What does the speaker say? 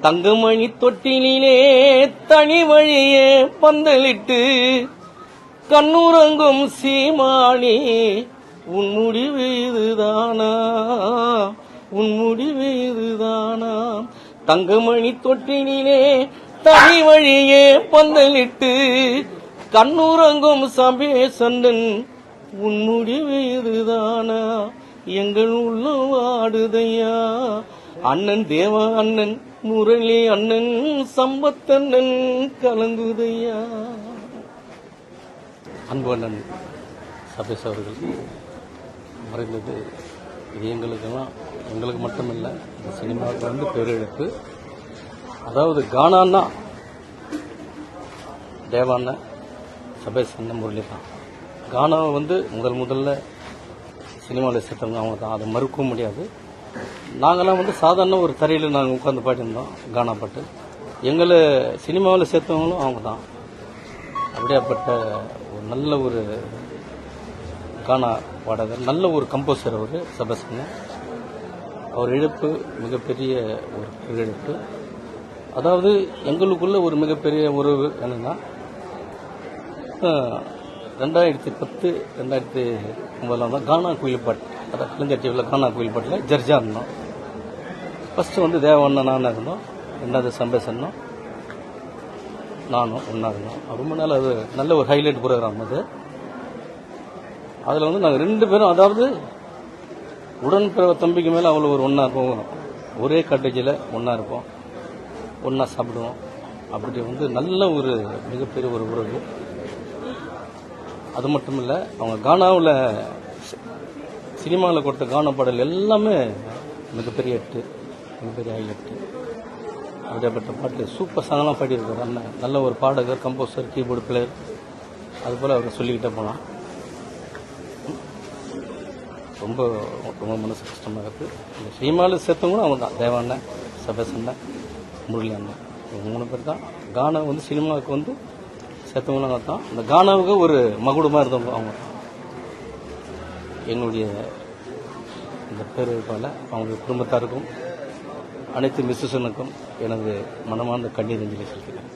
தங்கமணி தொட்டிலே தனி வழியே பந்தலிட்டு கண்ணுறங்கும் சீமானி உன் முடிவு இதுதானா, உன் முடிவு இதுதானா. தங்கமணி தொட்டிலே தனி வழியே பந்தலிட்டு கண்ணுறங்கும் சபேசந்தன் உன் முடிவு இதுதானா. எங்கள் உள்ள வாடுதையா அண்ணன் தேவ அண்ணன் முரளி அண்ணன் சம்பத்தண்ணன் கலங்குதையா. அன்பு அண்ணன் சபேஷ் அவர்கள் மறைந்தது இது எங்களுக்கு மட்டுமில்லை, இந்த சினிமாவுக்கு வந்து பேரெடுப்பு. அதாவது கானான்னா தேவாண்ணன் சபேஷ் அண்ணன் முரளி தான். கானாவை வந்து முதல்ல சினிமாவில் சேர்த்தவங்க அவங்க தான், அதை மறுக்கவும் முடியாது. நாங்கள்லாம் வந்து சாதாரண ஒரு தரையில் நாங்கள் உட்காந்து பாடியிருந்தோம் கானா பாட்டு. எங்களை சினிமாவில் சேர்த்தவங்களும் அவங்க தான். அப்படியாப்பட்ட ஒரு நல்ல ஒரு கானா பாடகர், நல்ல ஒரு கம்போசர் அவர் சபேஷ். அவர் இழப்பு மிகப்பெரிய ஒரு இழப்பு. அதாவது எங்களுக்குள்ள ஒரு மிகப்பெரிய உறவு என்னன்னா 2010 2009 தான் கானா குயில் பாட்டு, அதாவது கலைஞர் டிவியில் கானா குயில் பாட்டில் ஜட்ஜாக இருந்தோம். ஃபஸ்ட்டு வந்து தேவண்ணன் நானும் இருந்தோம், ரெண்டாவது சம்பேஷ் அண்ணன் நானும் ஒன்றா இருந்தோம். ரொம்ப நாள் அது நல்ல ஒரு ஹைலைட் ப்ரோக்ராம் அது. அதில் வந்து நாங்கள் 2 பேரும், அதாவது உடன்பிறவ தம்பிக்கு மேலே அவ்வளோ ஒரு ஒன்றா இருப்போம், ஒரே காட்டேஜில் ஒன்றா இருப்போம், ஒன்றா சாப்பிடுவோம். அப்படி வந்து நல்ல ஒரு மிகப்பெரிய ஒரு உறவு. அது மட்டும் இல்லை, அவங்க கானாவில் சினிமாவில் கொடுத்த கானா பாடல் எல்லாமே மிகப்பெரிய ஹிட்டு, மிகப்பெரிய ஹைலைட்டு. அப்படிப்பட்ட பாட்டு சூப்பர் சாங்கெல்லாம் பாடியிருக்காரு அண்ணன். நல்ல ஒரு பாடகர், கம்போசர், கீபோர்டு பிளேயர், அதுபோல் அவர் சொல்லிக்கிட்டே போகலாம். ரொம்ப ரொம்ப மனசு கஷ்டமாக இருக்குது. இந்த சினிமாவில் சேர்த்தவங்களும் அவங்க தான், தேவாண்ணன், சபேஷ் அண்ணன், முரளி அண்ணன், 3 பேர் தான். கானா வந்து சினிமாவுக்கு வந்து சேர்த்தவங்களும் தான். இந்த கானாவுக்கு ஒரு மகுடமாக இருந்தவங்க அவங்க தான். என்னுடைய இந்த பேரழிப்பால் அவங்க குடும்பத்தாருக்கும் அனைத்து மிஸ்ஸஸனுக்கும் எனது மனமார்ந்த கண்ணீர் அஞ்சலி செலுத்துகிறேன்.